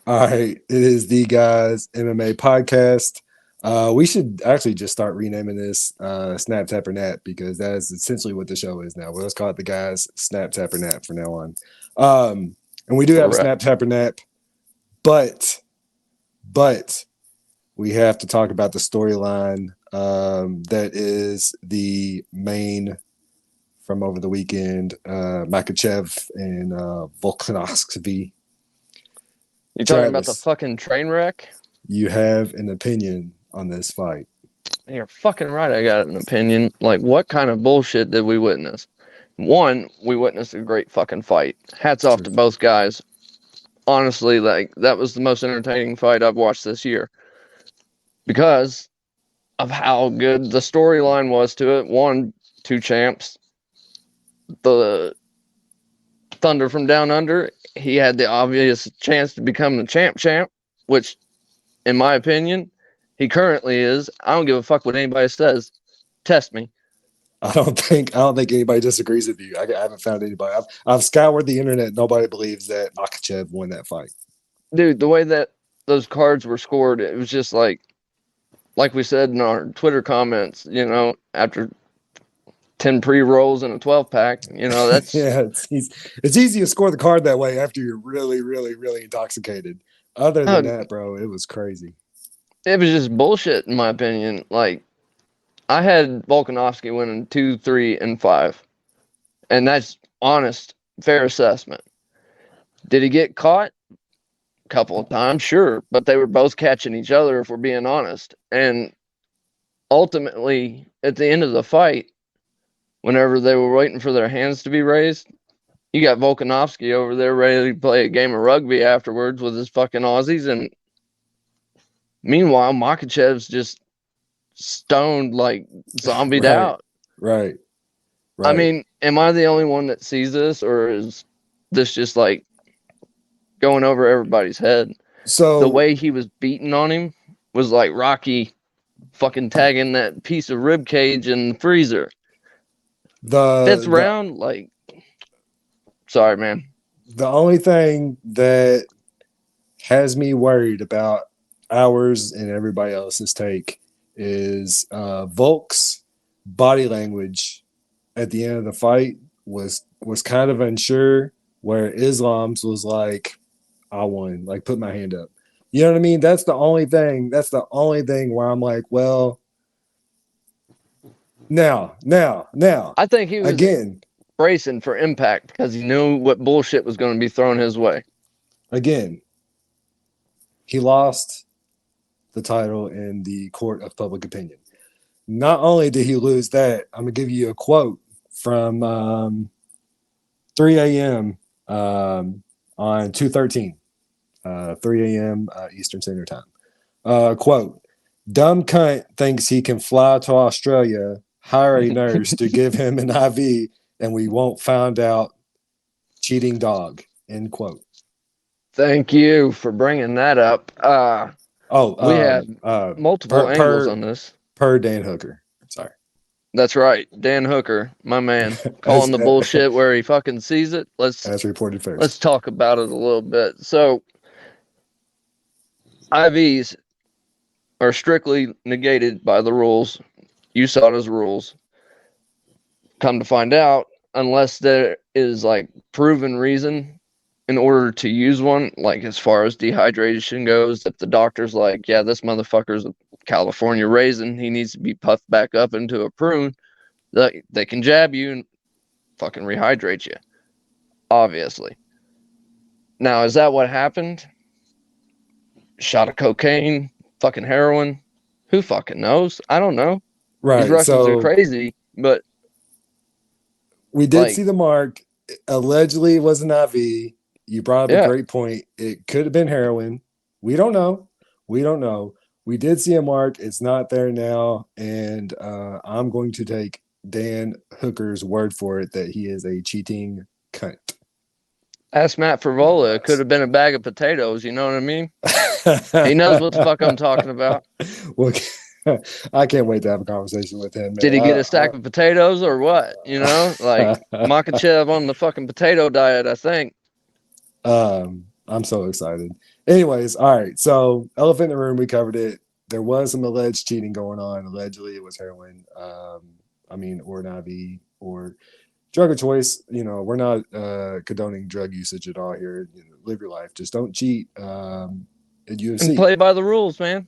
All right, it is the Guys MMA podcast. We should actually just start renaming this Snap Tap or Nap because that is essentially what the show is now. Well, let's call it the Guys Snap Tap or Nap from now on. And we do have a Correct. Snap Tap or Nap, but we have to talk about the storyline that is the main from over the weekend, Makhachev and Volkanovski. You talking about the Travis, fucking train wreck? you have an opinion on this fight. You're fucking right. I got an opinion. Like, what kind of bullshit did we witness? One, we witnessed a great fucking fight. Hats off to both guys. Honestly, like, that was the most entertaining fight I've watched this year because of how good the storyline was to it. One, two champs. The Thunder from Down Under, he had the obvious chance to become the champ, which, in my opinion, he currently is. I don't give a fuck what anybody says. Test me. I don't think anybody disagrees with you. I haven't found anybody. I've scoured the internet. Nobody believes that Makhachev won that fight. Dude, the way that those cards were scored, it was just like we said in our Twitter comments, after 10 pre-rolls and a 12 pack, that's Yeah, it's easy to score the card that way after you're really, really, really intoxicated. Other than that, bro, it was crazy. It was just bullshit in my opinion. Like, I had Volkanovski winning 2, 3, and 5. And that's honest, fair assessment. Did he get caught? A couple of times, sure. But they were both catching each other, if we're being honest. And ultimately, at the end of the fight, whenever they were waiting for their hands to be raised, you got Volkanovski over there ready to play a game of rugby afterwards with his fucking Aussies. And meanwhile, Makhachev's just stoned, like zombied Right, out. right. I mean, am I the only one that sees this, or is this just like going over everybody's head? So The way he was beating on him was like Rocky fucking tagging that piece of rib cage in the freezer. Fifth round, like, sorry, man. The only thing that has me worried about ours and everybody else's take is Volk's body language at the end of the fight was kind of unsure, where Islam's was like, I won, like put my hand up. You know what I mean? That's the only thing where I'm like, well, now. I think he was again bracing for impact because he knew what bullshit was going to be thrown his way. Again, he lost the title in the court of public opinion. Not only did he lose that, I'm going to give you a quote from 3 a.m. On 2/13, 3 a.m. Eastern Standard Time. Quote, dumb cunt thinks he can fly to Australia, hire a nurse to give him an IV, and we won't find out. Cheating dog, end quote. Thank you for bringing that up. We have multiple angles on this. Per Dan Hooker. Sorry. That's right. Dan Hooker, my man, calling the bullshit where he fucking sees it. As reported first. Let's talk about it a little bit. So, IVs are strictly negated by the rules. USADA's rules. Come to find out, unless there is like proven reason in order to use one, like as far as dehydration goes, if the doctor's like, yeah, this motherfucker's a California raisin, he needs to be puffed back up into a prune, they can jab you and fucking rehydrate you, obviously. Now, is that what happened? Shot of cocaine, fucking heroin, who fucking knows? I don't know. Right. These Russians are crazy, but we did see the mark. Allegedly, it was an IV. You brought up a great point. It could have been heroin. We don't know. We did see a mark. It's not there now. And I'm going to take Dan Hooker's word for it that he is a cheating cunt. Ask Matt Frivola. It could have been a bag of potatoes. You know what I mean? He knows what the fuck I'm talking about. Well, I can't wait to have a conversation with him. Man. Did he get a stack of potatoes or what? You know, like Makhachev on the fucking potato diet, I think. I'm so excited. Anyways, all right. So, elephant in the room, we covered it. There was some alleged cheating going on. Allegedly, it was heroin. Or an IV or drug of choice. We're not condoning drug usage at all here. Live your life. Just don't cheat at And UFC. play by the rules, man.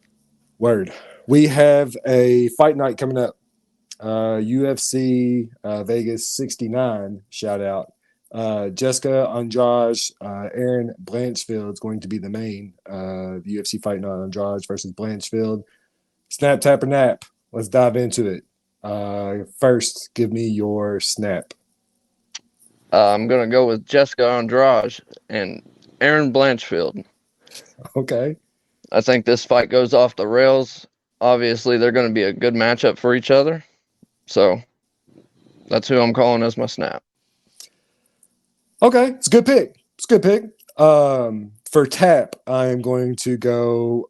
Word. We have a fight night coming up. UFC Vegas 69. Shout out. Jessica Andrade, Erin Blanchfield is going to be the main. The UFC fight night, Andrade versus Blanchfield. Snap, tap, or nap. Let's dive into it. First, give me your snap. I'm gonna go with Jessica Andrade and Erin Blanchfield. Okay. I think this fight goes off the rails. Obviously, they're going to be a good matchup for each other. So that's who I'm calling as my snap. Okay, it's a good pick. It's a good pick. For tap, I am going to go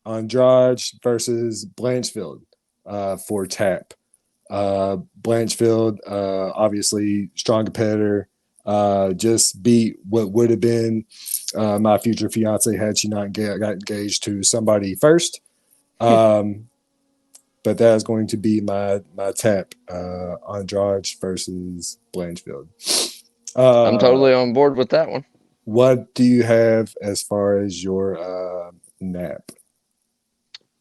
Andrade versus Blanchfield for tap. Blanchfield, obviously strong competitor, just beat what would have been my future fiance had she not got engaged to somebody first. But that is going to be my tap. Andrade versus Blanchfield. I'm totally on board with that one. What do you have as far as your nap?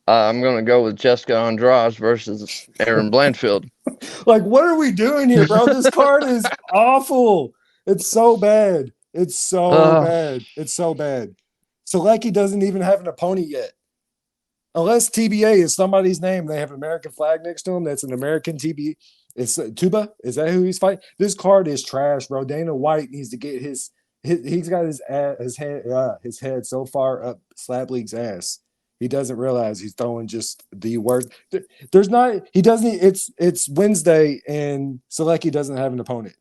I'm going to go with Jessica Andrade versus Erin Blanchfield. Like, what are we doing here, bro? This card is awful. It's so bad. It's so bad. It's so bad. Selecki doesn't even have an opponent yet. Unless TBA is somebody's name, they have an American flag next to him. That's an American TBA. It's Tuba. Is that who he's fighting? This card is trash, bro. Dana White needs to get he's got his head so far up Slab League's ass. He doesn't realize he's throwing just the worst. There's not. He doesn't. It's Wednesday and Selecki doesn't have an opponent.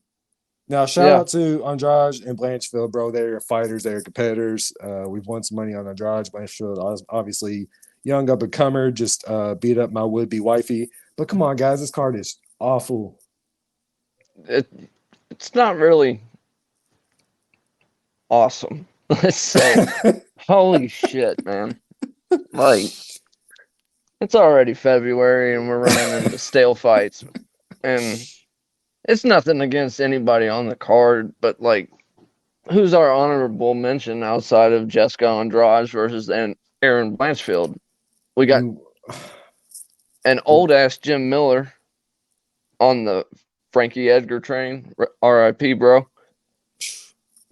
Now, shout out to Andrade and Blanchfield, bro. They're fighters. They're competitors. We've won some money on Andrade. Blanchfield, obviously young up and comer, just beat up my would-be wifey. But come on, guys, this card is awful. It's not really awesome. Let's say, holy shit, man! Like, it's already February and we're running into stale fights, and it's nothing against anybody on the card, but like, who's our honorable mention outside of Jessica Andrade versus Erin Blanchfield? We got an old ass Jim Miller on the Frankie Edgar train, RIP, bro.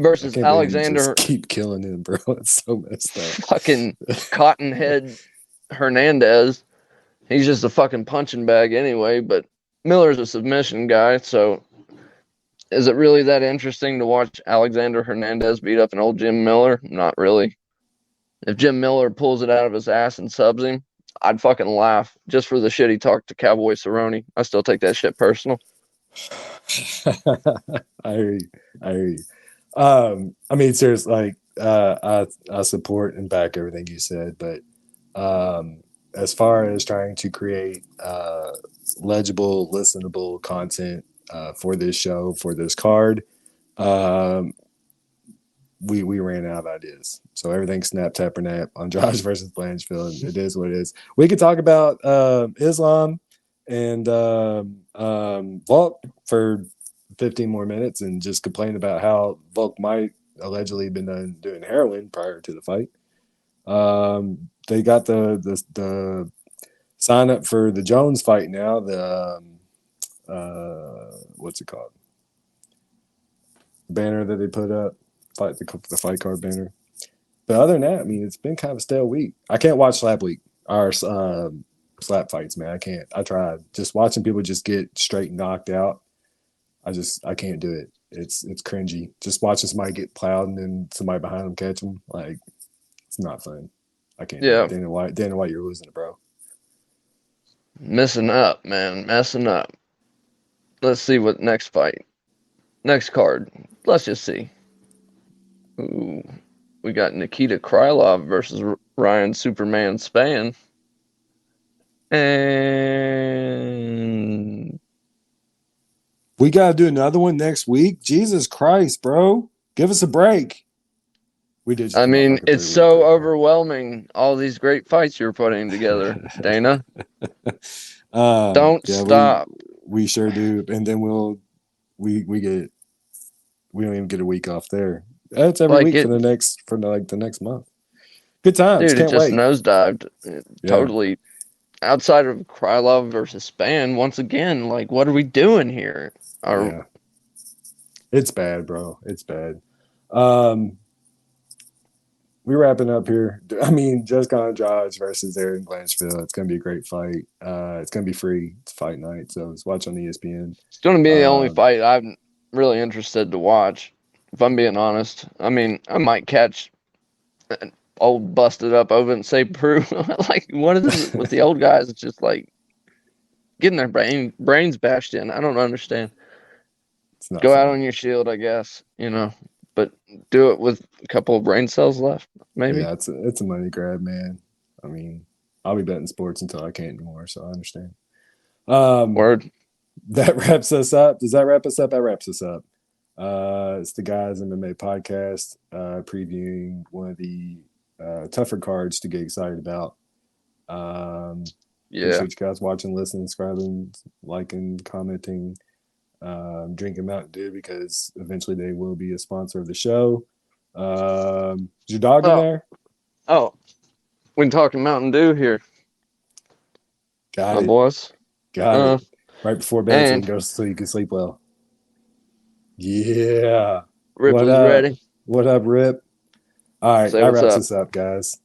Versus Alexander. Just keep killing him, bro. It's so messed up. Fucking Cottonhead Hernandez. He's just a fucking punching bag anyway, but Miller's a submission guy, so is it really that interesting to watch Alexander Hernandez beat up an old Jim Miller? Not really. If Jim Miller pulls it out of his ass and subs him, I'd fucking laugh just for the shit he talked to Cowboy Cerrone. I still take that shit personal. I hear you. Seriously, like I support and back everything you said, but as far as trying to create legible, listenable content for this show, for this card, we ran out of ideas. So everything snap, tap, or nap on Josh versus Blanchfield. It is what it is. We could talk about Islam and Volk for 15 more minutes and just complain about how Volk might allegedly been doing heroin prior to the fight. They got the sign up for the Jones fight now. The what's it called? Banner that they put up, the fight card banner. But other than that, I mean, it's been kind of a stale week. I can't watch Slap Week or slap fights, man. I can't. I tried. Just watching people just get straight knocked out. I can't do it. It's cringy. Just watching somebody get plowed and then somebody behind them catch them. Like, it's not fun. I can't. Yeah. Do it. Dana White, you're losing it, bro. Messing up, man. Messing up. Let's see what next fight. Next card. Let's just see. Ooh. We got Nikita Krylov versus Ryan Superman Spann. And we got to do another one next week. Jesus Christ, bro. Give us a break. We did just I come off mean, like a it's 3 week so break, overwhelming, all these great fights you're putting together, Dana. Don't yeah, we stop. sure do. And then we get we don't even get a week off there. That's every Like week it, for like the next month. Good times. dude, it Can't just wait. nosedived. Yeah. Totally outside of Krylov versus Span. Once again, like, what are we doing here? Are Yeah. It's bad, bro. It's bad. Um, we're wrapping up here. I mean, Jessica Andrade versus Erin Blanchfield. It's gonna be a great fight. It's gonna be free. It's fight night, so it's watch on ESPN. it's going to be the only Um, fight I'm really interested to watch, if I'm being honest. I mean, I might catch an old busted up Ovin St. Prue. Like, what is it with the old guys? It's just like getting their brains bashed in. I don't understand. it's not Go out fun. on your shield, I guess, but do it with a couple of brain cells left, maybe. Yeah, it's a money grab, man. I mean, I'll be betting sports until I can't anymore, so I understand. Um, Word. that wraps us up. Does that wrap us up? That wraps us up. It's the Guys MMA podcast, previewing one of the tougher cards to get excited about. Yeah. Appreciate you guys watching, listening, subscribing, liking, commenting, drinking Mountain Dew because eventually they will be a sponsor of the show. Is your dog in Oh, there? oh, we talking Mountain Dew here, Got my it. boys. Got Uh, it. Right before bed so you and can go so you can sleep well. Yeah. Rip What was up? ready. What up, Rip? All right, Say that what's wraps up. us up, guys.